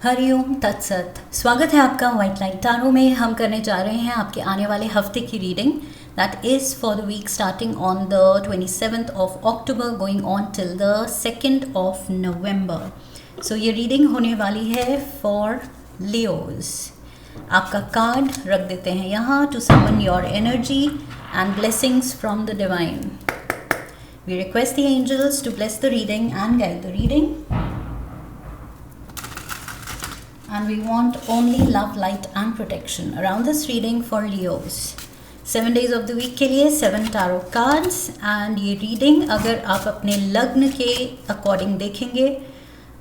हरिओम तत्सत। स्वागत है आपका वाइट लाइट टारो में। हम करने जा रहे हैं आपके आने वाले हफ्ते की reading that is for the week starting on the 27th of October going on till the 2nd of November. So ये रीडिंग होने वाली है फॉर लियोज। आपका कार्ड रख देते हैं यहाँ to summon your energy and blessings from the divine. We request the angels to bless the reading and guide the reading. And we want only love, light and protection around this reading for Leos. 7 days of the week के लिए 7 tarot cards and ये reading अगर आप अपने लग्न के according देखेंगे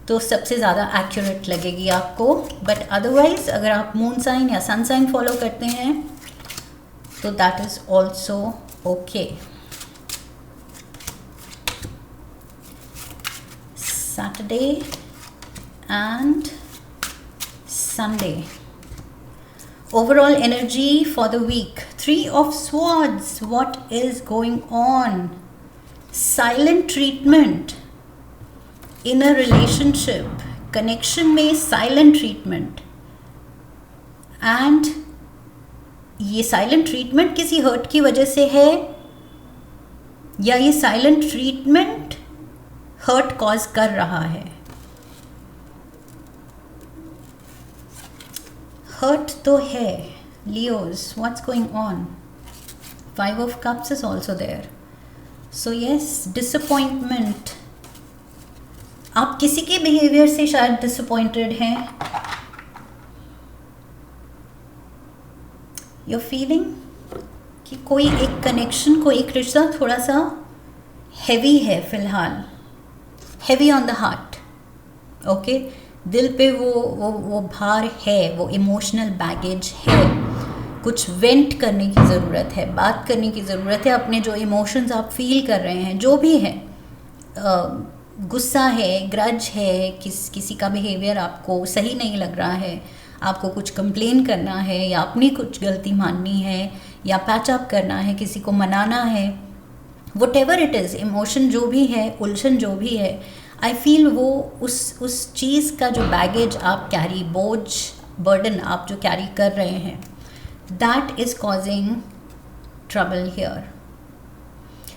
तो सबसे ज़्यादा accurate लगेगी आपको, but otherwise अगर आप मून साइन या सन साइन फॉलो करते हैं तो that is also okay. Saturday and Sunday. Overall energy for the week. 3 of Swords. What is going on? Silent treatment in a relationship. Connection में silent treatment. And ये silent treatment किसी hurt की वजह से है या ये silent treatment hurt cause कर रहा है? हर्ट तो है Leos. What's going on? 5 of cups is also there. So yes, disappointment. आप किसी के बिहेवियर से शायद डिसअपॉइंटेड हैं. You're feeling कि कोई एक कनेक्शन, कोई एक रिश्ता थोड़ा सा हैवी है फिलहाल. Heavy on the heart. Okay, दिल पे वो भार है, वो इमोशनल बैगेज है. कुछ वेंट करने की ज़रूरत है, बात करने की ज़रूरत है. अपने जो इमोशंस आप फील कर रहे हैं, जो भी है, गुस्सा है, ग्रज है, किसी का बिहेवियर आपको सही नहीं लग रहा है, आपको कुछ कंप्लेन करना है या अपनी कुछ गलती माननी है या पैचअप करना है, किसी को मनाना है, व्हाटएवर इट इज़, इमोशन जो भी है, उलझन जो भी है, आई फील वो उस चीज़ का जो बैगेज आप कैरी, बोझ, बर्डन आप जो कैरी कर रहे हैं, that is causing trouble here.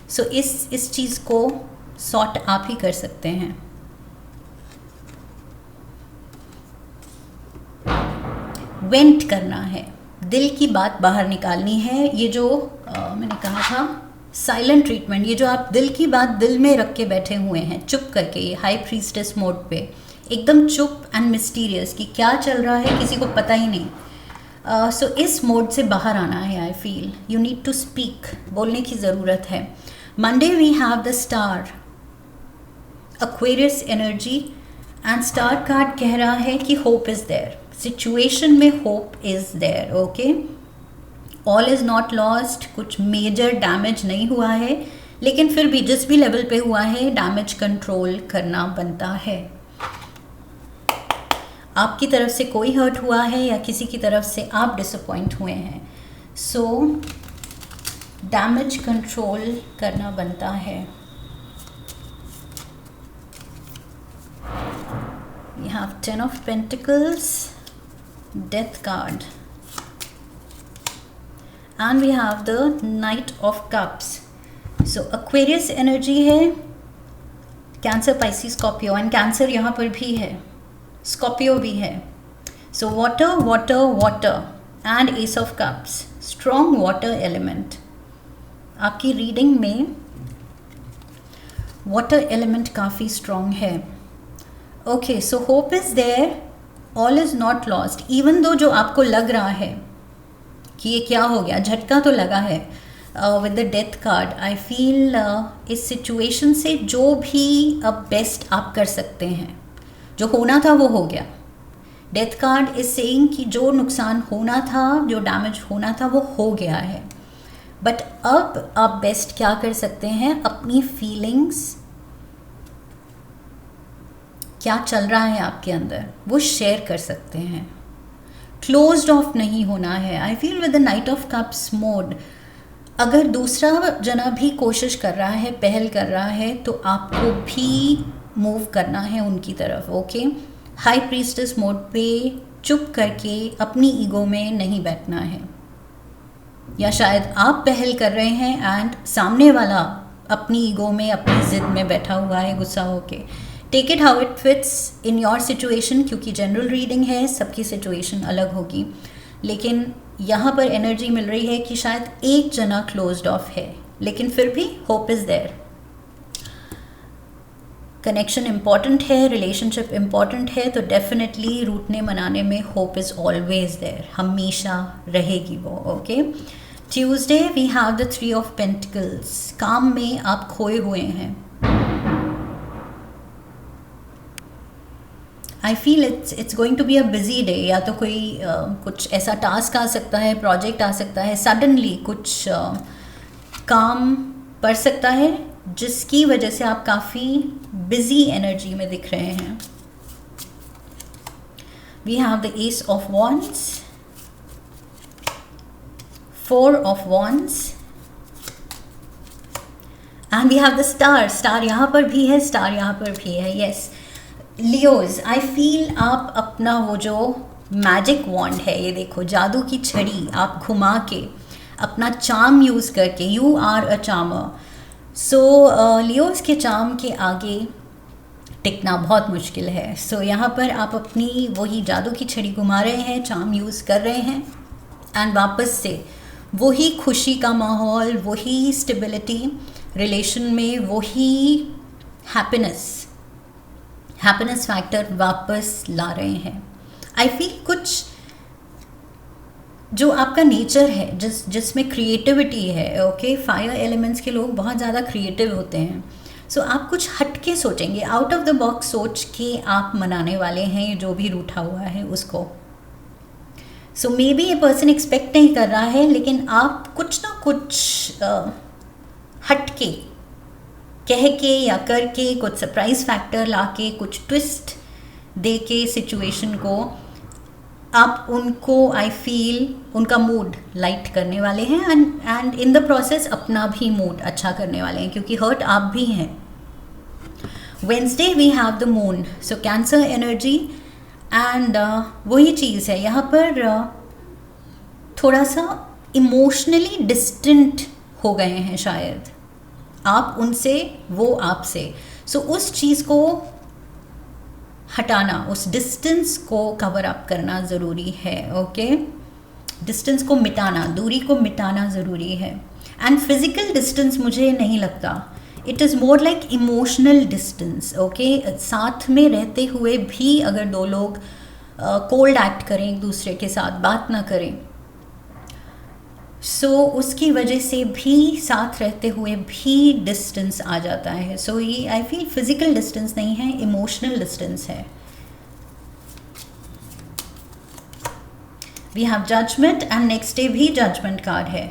So इस चीज़ को सॉर्ट आप ही कर सकते हैं. वेंट करना है, दिल की बात बाहर निकालनी है. ये जो मैंने कहा था साइलेंट ट्रीटमेंट, ये जो आप दिल की बात दिल में रख के बैठे हुए हैं चुप करके, ये हाई प्रीस्टेस मोड पे एकदम चुप एंड मिस्टीरियस कि क्या चल रहा है किसी को पता ही नहीं. सो इस मोड से बाहर आना है. I feel you need to speak, बोलने की ज़रूरत है. Monday we have the star, Aquarius energy, and star card कह रहा है कि होप इज़ देयर. सिचुएशन में hope is there. Okay, all is not lost. कुछ मेजर डैमेज नहीं हुआ है, लेकिन फिर भी जिस भी लेवल पे हुआ है डैमेज कंट्रोल करना बनता है. आपकी तरफ से कोई हर्ट हुआ है या किसी की तरफ से आप डिसअपॉइंट हुए हैं, सो डैमेज कंट्रोल करना बनता है. We have 10 of Pentacles, death card, and we have the Knight of Cups. So Aquarius energy है, Cancer, Pisces, Scorpio, and Cancer यहाँ पर भी है, Scorpio भी है. So water, water, water and Ace of Cups, strong water element. आपकी reading में water element काफ़ी strong है. Okay, so hope is there, all is not lost. Even though जो आपको लग रहा है कि ये क्या हो गया, झटका तो लगा है with the death card, I feel इस सिचुएशन से जो भी अब बेस्ट आप कर सकते हैं, जो होना था वो हो गया. डेथ कार्ड इज सेइंग कि जो नुकसान होना था, जो डैमेज होना था वो हो गया है. बट अब आप बेस्ट क्या कर सकते हैं, अपनी फीलिंग्स, क्या चल रहा है आपके अंदर, वो शेयर कर सकते हैं. क्लोज्ड ऑफ नहीं होना है. I feel with the night of cups mode, अगर दूसरा जना भी कोशिश कर रहा है, पहल कर रहा है, तो आपको भी मूव करना है उनकी तरफ. ओके, हाई प्रीस्टेस मोड पे चुप करके अपनी ईगो में नहीं बैठना है, या शायद आप पहल कर रहे हैं एंड सामने वाला अपनी ईगो में, अपनी ज़िद में बैठा हुआ है गुस्सा होके। Take it how it fits in your situation, क्योंकि जनरल रीडिंग है, सबकी सिचुएशन अलग होगी। लेकिन यहाँ पर एनर्जी मिल रही है कि शायद एक जना क्लोज्ड ऑफ है, लेकिन फिर भी hope is there. Connection important है, रिलेशनशिप इम्पॉर्टेंट है, तो डेफिनेटली रूठने मनाने में होप इज़ ऑलवेज देयर, हमेशा रहेगी वो। Okay, Tuesday we have the 3 of pentacles. काम में आप खोए हुए हैं। I feel it's going to be a busy day. या तो कोई कुछ ऐसा टास्क आ सकता है, प्रोजेक्ट आ सकता है, सडनली कुछ काम पड़ सकता है जिसकी वजह से आप काफ़ी बिजी एनर्जी में दिख रहे हैं। We have the ace of wands, 4 of wands and we have the star. Star यहाँ पर भी है, स्टार यहाँ पर भी है। यस लियोज, आई फील आप अपना वो जो मैजिक वॉन्ड है, ये देखो जादू की छड़ी आप घुमा के अपना चार्म यूज़ करके, you are a charmer. So Leos के चार्म के आगे टिकना बहुत मुश्किल है। सो यहाँ पर आप अपनी वही जादू की छड़ी घुमा रहे हैं, चार्म यूज़ कर रहे हैं एंड वापस से वही खुशी का माहौल, वही स्टेबिलिटी रिलेशन में, वही हैप्पीनेस फैक्टर वापस ला रहे हैं। आई फील कुछ जो आपका नेचर है, जिसमें क्रिएटिविटी है। ओके, फायर एलिमेंट्स के लोग बहुत ज़्यादा क्रिएटिव होते हैं। सो आप कुछ हट के सोचेंगे, आउट ऑफ द बॉक्स सोच के आप मनाने वाले हैं जो भी रूठा हुआ है उसको। सो मे बी ये पर्सन एक्सपेक्ट नहीं कर रहा है, लेकिन आप कुछ ना कुछ हट के, कह के या करके, कुछ सरप्राइज फैक्टर ला के, कुछ ट्विस्ट दे के सिचुएशन को आप उनको, आई फील उनका मूड लाइट करने वाले हैं एंड इन द प्रोसेस अपना भी मूड अच्छा करने वाले हैं, क्योंकि हर्ट आप भी हैं। Wednesday we have the moon, so cancer energy and वही चीज़ है यहाँ पर, थोड़ा सा इमोशनली डिस्टेंट हो गए हैं शायद आप उनसे, वो आपसे। सो उस चीज़ को हटाना, उस डिस्टेंस को कवर अप करना ज़रूरी है। ओके, डिस्टेंस को मिटाना, दूरी को मिटाना ज़रूरी है। एंड फिज़िकल डिस्टेंस मुझे नहीं लगता, it is more like emotional distance. Okay, साथ में रहते हुए भी अगर दो लोग कोल्ड एक्ट करें, एक दूसरे के साथ बात ना करें, सो उसकी वजह से भी, साथ रहते हुए भी डिस्टेंस आ जाता है। सो ये आई फील फिजिकल डिस्टेंस नहीं है, इमोशनल डिस्टेंस है। We have judgement and next day भी जजमेंट कार्ड है।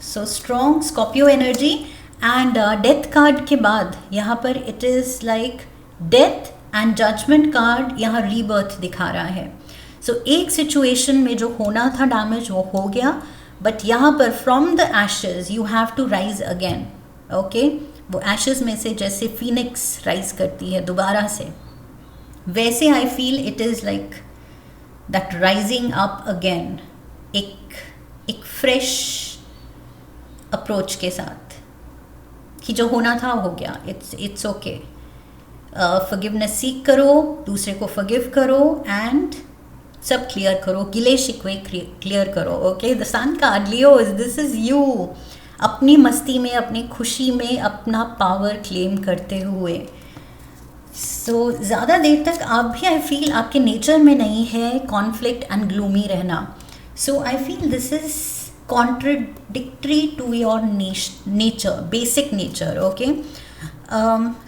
So strong Scorpio energy and death card के बाद यहाँ पर it is like death and judgement card यहाँ रीबर्थ दिखा रहा है। सो एक सिचुएशन में जो होना था डैमेज वो हो गया, बट यहाँ पर from the ashes you have to rise again. Okay, वो एशेज में से जैसे फीनिक्स राइज करती है दोबारा से, वैसे I feel it is like that rising up again, एक फ्रेश अप्रोच के साथ कि जो होना था हो गया, इट्स ओके। फॉरगिवनेस सीख करो, दूसरे को फॉरगिव करो एंड सब क्लियर करो, गिले शिकवे क्लियर करो। Okay, the sun card, Leos, this is you. अपनी मस्ती में, अपनी खुशी में अपना पावर क्लेम करते हुए। सो ज़्यादा देर तक आप भी, आई फील आपके नेचर में नहीं है कॉन्फ्लिक्ट एंड ग्लूमी रहना। So I feel this is contradictory to your nature, basic nature. Okay,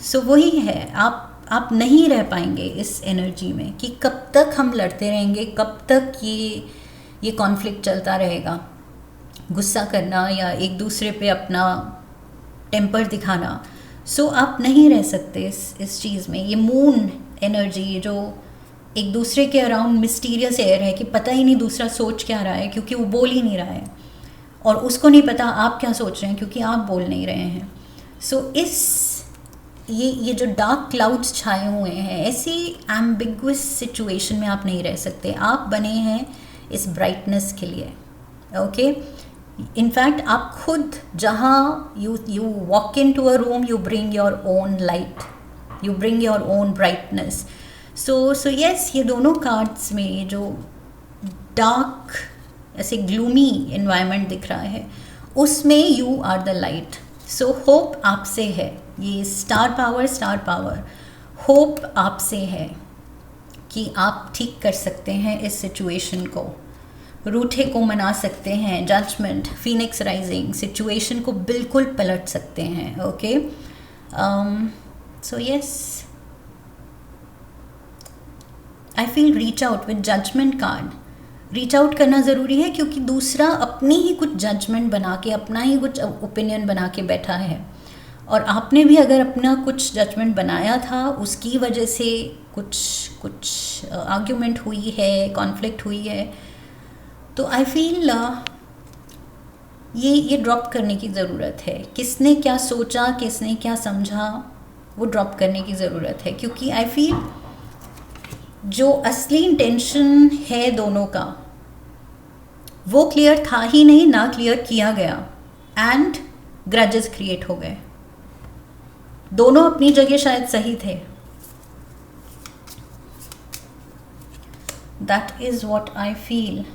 so वही है, आप नहीं रह पाएंगे इस एनर्जी में कि कब तक हम लड़ते रहेंगे, कब तक ये कॉन्फ्लिक्ट चलता रहेगा, गुस्सा करना या एक दूसरे पे अपना टेम्पर दिखाना। सो आप नहीं रह सकते इस चीज़ में। ये मून एनर्जी जो एक दूसरे के अराउंड मिस्टीरियस एयर है कि पता ही नहीं दूसरा सोच क्या रहा है, क्योंकि वो बोल ही नहीं रहा है, और उसको नहीं पता आप क्या सोच रहे हैं क्योंकि आप बोल नहीं रहे हैं। सो इस ये जो डार्क क्लाउड्स छाए हुए हैं, ऐसी एम्बिगुअस सिचुएशन में आप नहीं रह सकते। आप बने हैं इस ब्राइटनेस के लिए, ओके। इनफैक्ट आप खुद जहाँ you walk into a room, you bring your own light, you bring your own brightness. So yes, ये दोनों कार्ड्स में ये जो डार्क ऐसे ग्लूमी इन्वायरमेंट दिख रहा है, उसमें you are the light. So hope आपसे है, ये स्टार पावर होप आपसे है कि आप ठीक कर सकते हैं इस सिचुएशन को, रूठे को मना सकते हैं, जजमेंट, फीनिक्स राइजिंग, सिचुएशन को बिल्कुल पलट सकते हैं, okay. So yes, I feel reach out with judgement card. Reach out करना ज़रूरी है क्योंकि दूसरा अपनी ही कुछ जजमेंट बना के, अपना ही कुछ ओपिनियन बना के बैठा है, और आपने भी अगर अपना कुछ जजमेंट बनाया था, उसकी वजह से कुछ आर्ग्यूमेंट हुई है, कॉन्फ्लिक्ट हुई है, तो आई फील ये ड्रॉप करने की ज़रूरत है। किसने क्या सोचा, किसने क्या समझा, वो ड्रॉप करने की ज़रूरत है, क्योंकि आई फील जो असली इंटेंशन है दोनों का, वो क्लियर था ही नहीं, ना क्लियर किया गया, एंड ग्रजेस क्रिएट हो गए। दोनों अपनी जगह शायद सही थे। That is what I feel.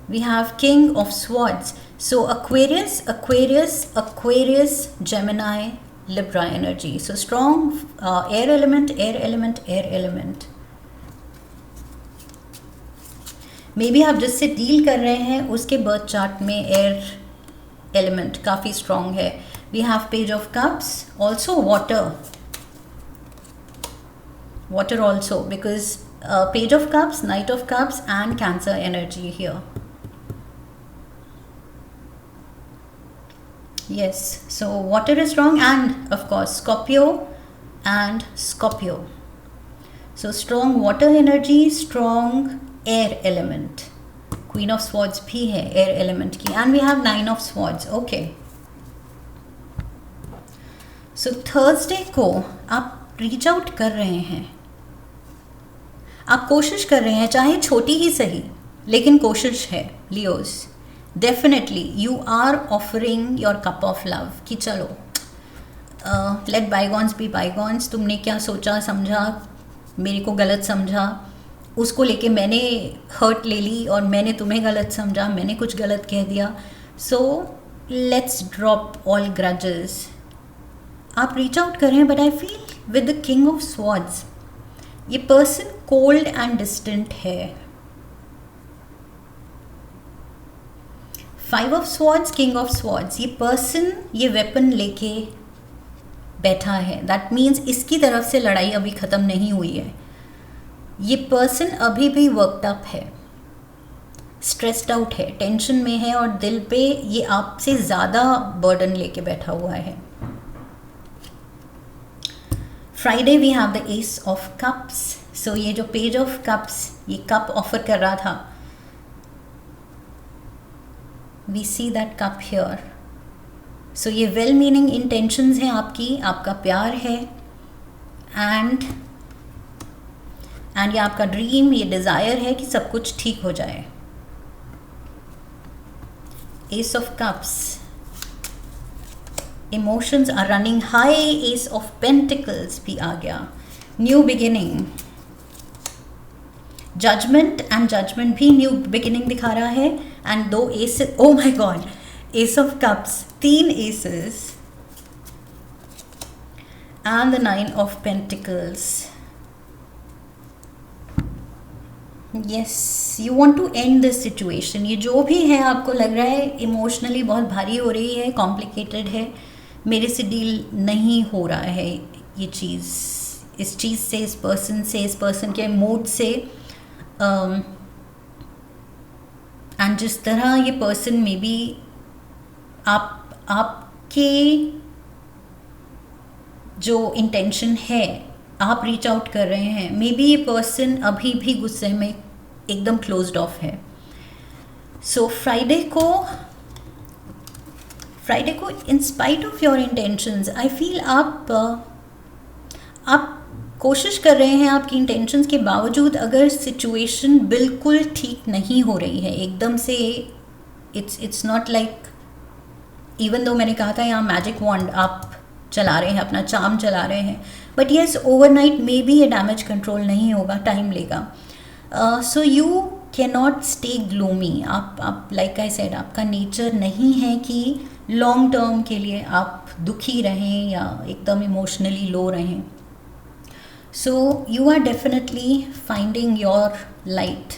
We have King of Swords. So Aquarius, Gemini, Libra energy. So strong air element. Maybe आप जिससे डील कर रहे हैं उसके बर्थ चार्ट में एयर एलिमेंट काफ़ी स्ट्रॉन्ग है। We have Page of Cups, also water also, because Page of Cups, Knight of Cups and Cancer energy here. Yes, so water is strong, and of course Scorpio. So strong water energy, strong air element. Queen of Swords भी है air element की, and we have Nine of Swords. Okay. So Thursday को आप reach out कर रहे हैं, आप कोशिश कर रहे हैं, चाहे छोटी ही सही, लेकिन कोशिश है Leos. Definitely you are offering your cup of love कि चलो लेट बाईगॉन्स बी बाईगॉन्स। तुमने क्या सोचा समझा, मेरे को गलत समझा, उसको लेके मैंने हर्ट ले ली, और मैंने तुम्हें गलत समझा, मैंने कुछ गलत कह दिया। So let's drop all grudges. आप रीच आउट कर रहे हैं, but I feel with the king of swords ये पर्सन कोल्ड एंड डिस्टेंट है। Five of swords, king of swords, ये पर्सन ये वेपन लेके बैठा है। दैट मीन्स इसकी तरफ से लड़ाई अभी ख़त्म नहीं हुई है। ये पर्सन अभी भी वर्कड अप है, स्ट्रेस्ड आउट है, टेंशन में है, और दिल पे ये आपसे ज़्यादा बर्डन लेके बैठा हुआ है। Friday we have the ace of cups. So ये जो पेज ऑफ कप्स, ये कप ऑफर कर रहा था, we see that cup here. So ये well meaning intentions हैं आपकी, आपका प्यार है, and ये आपका ड्रीम, ये डिज़ायर है कि सब कुछ ठीक हो जाए। Ace of Cups, emotions are running high. Ace of Pentacles भी आ गया, new beginning. Judgement and judgement भी न्यू बिगिनिंग दिखा रहा है, एंड दो aces, oh my god, ace of cups, 3 aces and the 9 of pentacles. Yes, you want to end this situation. ये जो भी है आपको लग रहा है इमोशनली बहुत भारी हो रही है, कॉम्प्लिकेटेड है, मेरे से डील नहीं हो रहा है ये चीज़, इस चीज़ से, इस पर्सन से, इस पर्सन के मूड से, एंड जिस तरह ये पर्सन में भी आपके जो इंटेंशन है, आप रीच आउट कर रहे हैं, मे बी ये पर्सन अभी भी गुस्से में एकदम क्लोज्ड ऑफ है। सो फ्राइडे फ्राइडे को in spite of your intentions I feel आप कोशिश कर रहे हैं, आपकी इंटेंशंस के बावजूद अगर सिचुएशन बिल्कुल ठीक नहीं हो रही है एकदम से, it's not like, even though मैंने कहा था यहाँ मैजिक वॉन्ड आप चला रहे हैं, अपना चार्म चला रहे हैं, but yes overnight may be ये डैमेज कंट्रोल नहीं होगा, टाइम लेगा. So you can not stay gloomy. आप लाइक आई सेड, आपका नेचर नहीं है कि लॉन्ग टर्म के लिए आप दुखी रहें या एकदम इमोशनली लो रहें. So you are definitely finding your light,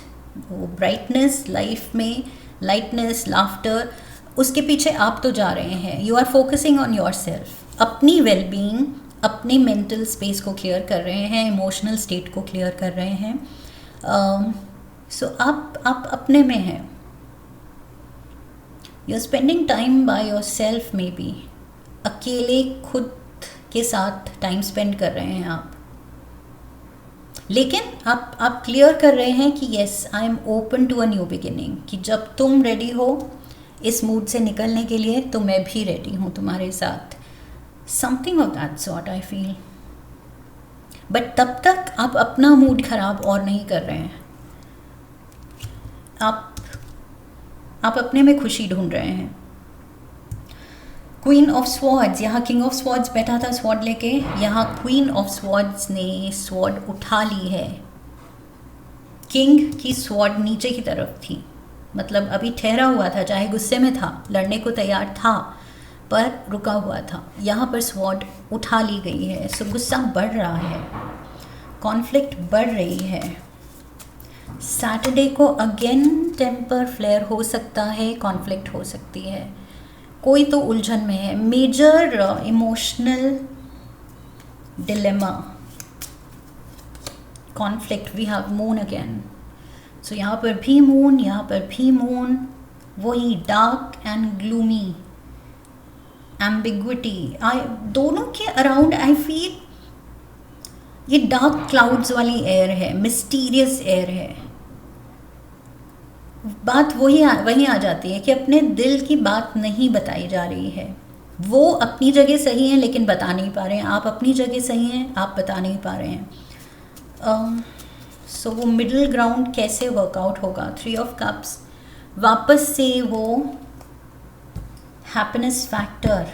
वो ब्राइटनेस लाइफ में, लाइटनेस, लाफ्टर, उसके पीछे आप तो जा रहे हैं. You are focusing on yourself, अपनी वेलबींग, अपने मेंटल स्पेस को क्लियर कर रहे हैं, इमोशनल स्टेट को क्लियर कर रहे हैं. सो आप अपने में हैं. You are spending time by yourself, maybe अकेले खुद के साथ टाइम स्पेंड कर रहे हैं आप, लेकिन आप क्लियर कर रहे हैं कि yes I am open to a new beginning, कि जब तुम रेडी हो इस मूड से निकलने के लिए तो मैं भी रेडी हूँ तुम्हारे साथ. Something of that sort I feel. But तब तक आप अपना मूड खराब और नहीं कर रहे हैं, आप अपने में खुशी ढूंढ रहे हैं. क्वीन ऑफ स्वॉर्ड्स, यहाँ किंग ऑफ स्वॉर्ड्स बैठा था स्वॉर्ड लेके, यहाँ क्वीन ऑफ स्वॉर्ड्स ने स्वॉर्ड उठा ली है. किंग की स्वॉर्ड नीचे की तरफ थी, मतलब अभी ठहरा हुआ था, चाहे गुस्से में था, लड़ने को तैयार था पर रुका हुआ था. यहाँ पर स्वॉर्ड उठा ली गई है. सो गुस्सा बढ़ रहा है, कॉन्फ्लिक्ट बढ़ रही है. सैटरडे को अगेन टेम्पर फ्लेयर हो सकता है, कॉन्फ्लिक्ट हो सकती है, कोई तो उलझन में है. Major emotional dilemma, conflict. We have moon again. So यहाँ पर भी मून, यहाँ पर भी मून, वही डार्क एंड ग्लूमी, एम्बिग्विटी. दोनों के अराउंड आई फील ये डार्क क्लाउड्स वाली एयर है, मिस्टीरियस एयर है. बात वही आ जाती है कि अपने दिल की बात नहीं बताई जा रही है. वो अपनी जगह सही है लेकिन बता नहीं पा रहे हैं, आप अपनी जगह सही हैं, आप बता नहीं पा रहे हैं. सो वो मिडिल ग्राउंड कैसे वर्कआउट होगा. 3 ऑफ कप्स, वापस से वो हैप्पीनेस फैक्टर,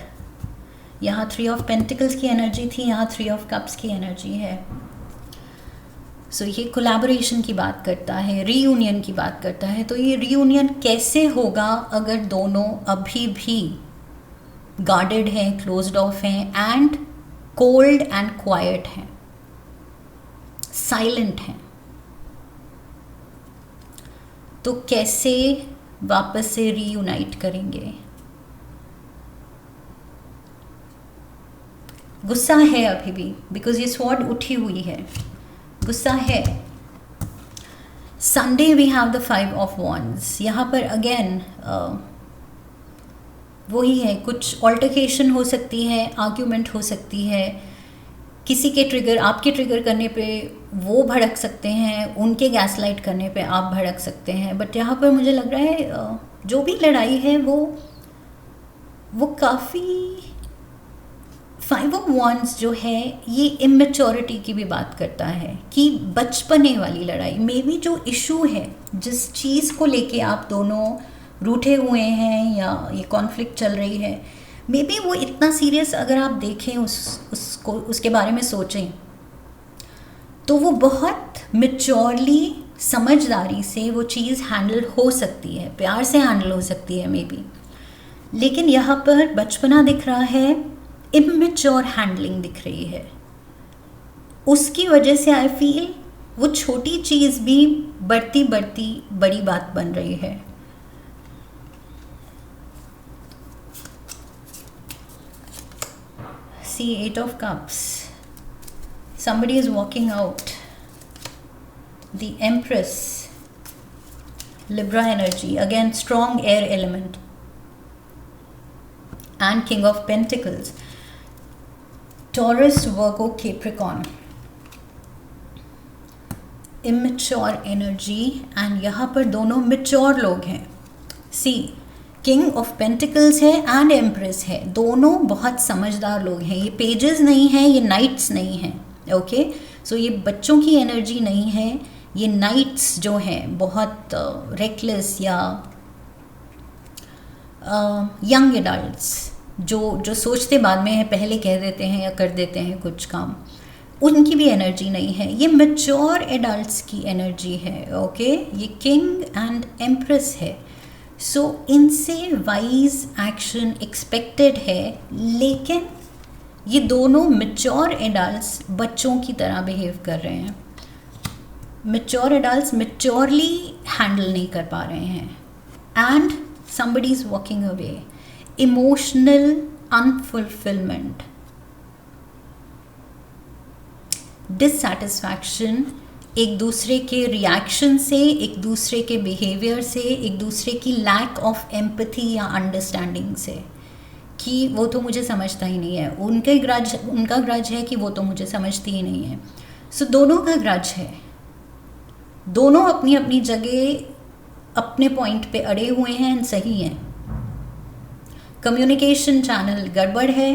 यहाँ 3 ऑफ पेंटिकल्स की एनर्जी थी, यहाँ 3 ऑफ कप्स की एनर्जी है. सो ये कोलैबोरेशन की बात करता है, रीयूनियन की बात करता है. तो ये रीयूनियन कैसे होगा अगर दोनों अभी भी गार्डेड हैं, क्लोज्ड ऑफ हैं एंड कोल्ड एंड क्वाइट हैं, साइलेंट हैं. तो कैसे वापस से रीयूनाइट करेंगे. गुस्सा है अभी भी, बिकॉज ये स्वॉर्ड उठी हुई है, गुस्सा है. Sunday we have the 5 of wands. यहाँ पर अगेन वही है, कुछ ऑल्टरकेशन हो सकती है, आर्ग्यूमेंट हो सकती है, किसी के ट्रिगर, आपके ट्रिगर करने पे वो भड़क सकते हैं, उनके गैसलाइट करने पे आप भड़क सकते हैं. बट यहाँ पर मुझे लग रहा है जो भी लड़ाई है वो काफ़ी, 5 ऑफ वॉन्ड्स जो है ये इमेच्योरिटी की भी बात करता है, कि बचपने वाली लड़ाई मे बी जो इशू है, जिस चीज़ को लेके आप दोनों रूठे हुए हैं या ये कॉन्फ्लिक्ट चल रही है, मे बी वो इतना सीरियस अगर आप देखें, उसको उसके बारे में सोचें, तो वो बहुत मैच्योरली, समझदारी से वो चीज़ हैंडल हो सकती है, प्यार से हैंडल हो सकती है मे बी. लेकिन यहाँ पर बचपना दिख रहा है, इमेच्योर हैंडलिंग दिख रही है. उसकी वजह से आई फील वो छोटी चीज़ भी बढ़ती बढ़ती बड़ी बात बन रही है. See 8 of cups. Somebody is walking out. The Empress. Libra energy. Again, strong air element. And King of Pentacles. Taurus, Virgo, Capricorn. Immature energy. And यहाँ पर दोनों mature लोग हैं. See, किंग ऑफ पेंटिकल्स है एंड एम्प्रेस है, दोनों बहुत समझदार लोग हैं। ये पेजेस नहीं हैं, ये नाइट्स नहीं हैं। ओके, सो ये बच्चों की एनर्जी नहीं है, ये नाइट्स जो हैं बहुत रेकलेस या यंग एडल्ट्स जो सोचते बाद में है, पहले कह देते हैं या कर देते हैं कुछ काम, उनकी भी एनर्जी नहीं है। ये मैच्योर एडल्ट्स की एनर्जी है। ओके, ये किंग एंड एम्प्रेस है। सो इनसे वाइज एक्शन एक्सपेक्टेड है, लेकिन ये दोनों मैच्योर एडल्ट्स बच्चों की तरह बिहेव कर रहे हैं। मैच्योर एडल्ट्स मैच्योरली हैंडल नहीं कर पा रहे हैं and somebody is walking away. Emotional unfulfillment, dissatisfaction, एक दूसरे के रिएक्शन से, एक दूसरे के बिहेवियर से, एक दूसरे की लैक ऑफ एम्पैथी या अंडरस्टैंडिंग से, कि वो तो मुझे समझता ही नहीं है। उनका ग्रज है कि वो तो मुझे समझती ही नहीं है। सो दोनों का ग्रज है, दोनों अपनी अपनी जगह अपने पॉइंट पे अड़े हुए हैं एंड सही हैं। कम्युनिकेशन चैनल गड़बड़ है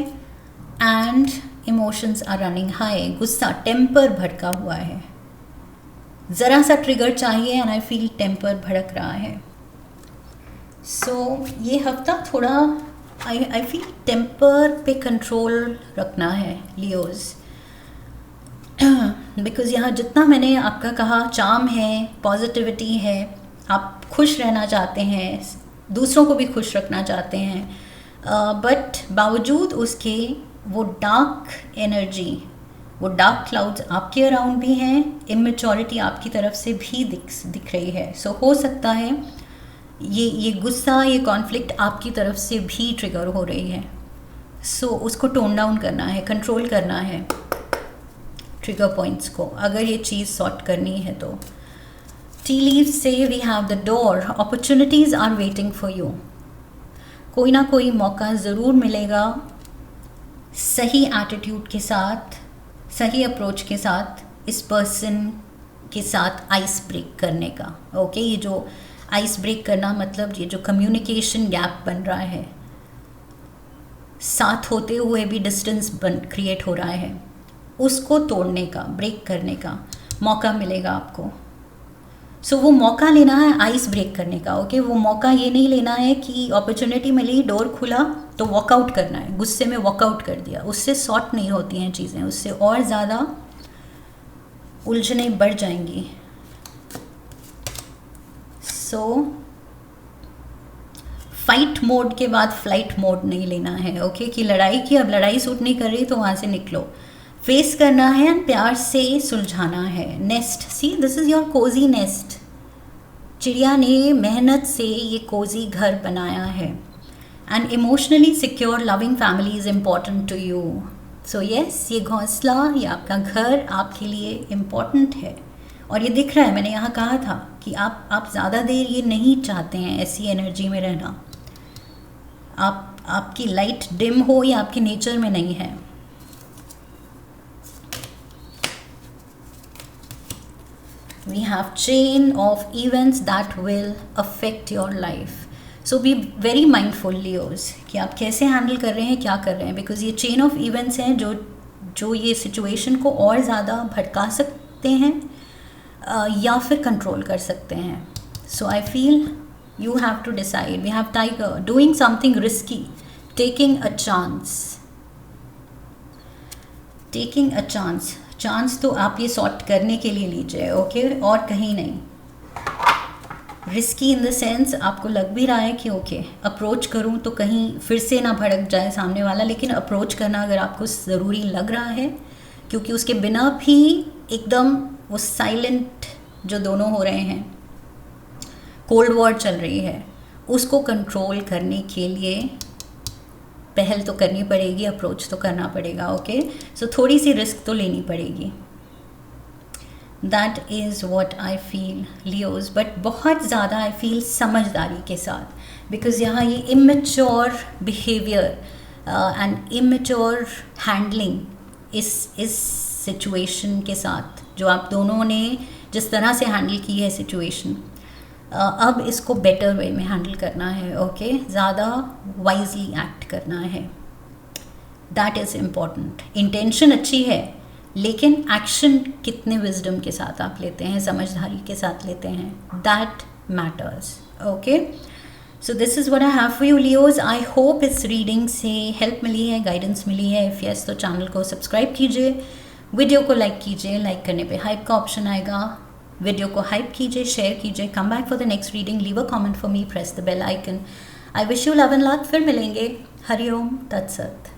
and emotions are running high. गुस्सा, टेम्पर भड़का हुआ है, ज़रा सा ट्रिगर चाहिए एंड आई फील टेम्पर भड़क रहा है। सो ये हफ्ता थोड़ा आई फील टेम्पर पे कंट्रोल रखना है लियोज़, बिकॉज़ यहाँ जितना मैंने आपका कहा चार्म है, पॉजिटिविटी है, आप खुश रहना चाहते हैं, दूसरों को भी खुश रखना चाहते हैं, बट बावजूद उसके वो डार्क एनर्जी, वो डार्क क्लाउड्स आपके अराउंड भी हैं, इमेच्योरिटी आपकी तरफ से भी दिख रही है। सो हो सकता है ये गुस्सा, ये कॉन्फ्लिक्ट आपकी तरफ से भी ट्रिगर हो रही है। सो उसको टोन डाउन करना है, कंट्रोल करना है ट्रिगर पॉइंट्स को, अगर ये चीज़ सॉर्ट करनी है तो। टी लीव्स से we have the door, opportunities are waiting for you. कोई ना कोई मौका ज़रूर मिलेगा सही एटीट्यूड के साथ, सही अप्रोच के साथ इस पर्सन के साथ आइस ब्रेक करने का। ओके, ये जो आइस ब्रेक करना मतलब ये जो कम्युनिकेशन गैप बन रहा है, साथ होते हुए भी डिस्टेंस क्रिएट हो रहा है, उसको तोड़ने का, ब्रेक करने का मौका मिलेगा आपको। सो वो मौका लेना है आइस ब्रेक करने का। ओके, वो मौका ये नहीं लेना है कि अपॉर्चुनिटी मिली, डोर खुला तो वॉकआउट करना है, गुस्से में वॉकआउट कर दिया, उससे सॉर्ट नहीं होती हैं चीज़ें, उससे और ज़्यादा उलझनें बढ़ जाएंगी। सो फाइट मोड के बाद फ्लाइट मोड नहीं लेना है। ओके, कि लड़ाई की, अब लड़ाई सूट नहीं कर रही तो वहाँ से निकलो, फेस करना है एंड प्यार से सुलझाना है। Nest, see this is your cozy nest. चिड़िया ने मेहनत से ये कोजी घर बनाया है and emotionally secure loving family is important to you. So yes, ये घोंसला, ये आपका घर आपके लिए इम्पॉर्टेंट है और ये दिख रहा है। मैंने यहाँ कहा था कि आप ज़्यादा देर ये नहीं चाहते हैं ऐसी एनर्जी में रहना, आपकी लाइट डिम हो, या आपके नेचर में नहीं है। We have chain of events that will affect your life. So be very mindful Leos कि आप कैसे हैंडल कर रहे हैं, क्या कर रहे हैं, बिकॉज ये चेन ऑफ इवेंट्स हैं जो ये सिचुएशन को और ज़्यादा भड़का सकते हैं या फिर कंट्रोल कर सकते हैं। So I feel you have to decide. We have Tiger doing something risky, taking a chance. Taking a chance. Chance तो आप ये सॉर्ट करने के लिए लीजिए, ओके, और कहीं नहीं। रिस्की इन द सेंस आपको लग भी रहा है कि ओके अप्रोच करूं तो कहीं फिर से ना भड़क जाए सामने वाला, लेकिन अप्रोच करना अगर आपको ज़रूरी लग रहा है, क्योंकि उसके बिना भी एकदम वो साइलेंट जो दोनों हो रहे हैं, कोल्ड वॉर चल रही है, उसको कंट्रोल करने के लिए पहल तो करनी पड़ेगी, अप्रोच तो करना पड़ेगा। ओके, सो थोड़ी सी रिस्क तो लेनी पड़ेगी। That is what I feel Leos, but बहुत ज़्यादा आई फील समझदारी के साथ, बिकॉज यहाँ ये immature behaviour and immature handling इस सिचुएशन के साथ, जो आप दोनों ने जिस तरह से हैंडल की है सिचुएशन, अब इसको बेटर वे में हैंडल करना है, ओके, ज़्यादा वाइजली एक्ट करना है, दैट इज़ इम्पॉर्टेंट। इंटेंशन अच्छी है लेकिन एक्शन कितने विजडम के साथ आप लेते हैं, समझदारी के साथ लेते हैं, that matters, okay. So this is what I have for you Leos. I hope इस रीडिंग से हेल्प मिली है, गाइडेंस मिली है। इफ़ यस तो चैनल को सब्सक्राइब कीजिए, वीडियो को लाइक कीजिए, लाइक करने पे हाइप का ऑप्शन आएगा, वीडियो को हाइप कीजिए, शेयर कीजिए, come back for the next reading, leave a comment for me, press the bell icon. I wish you love and luck. फिर मिलेंगे। हरिओम तत्सत।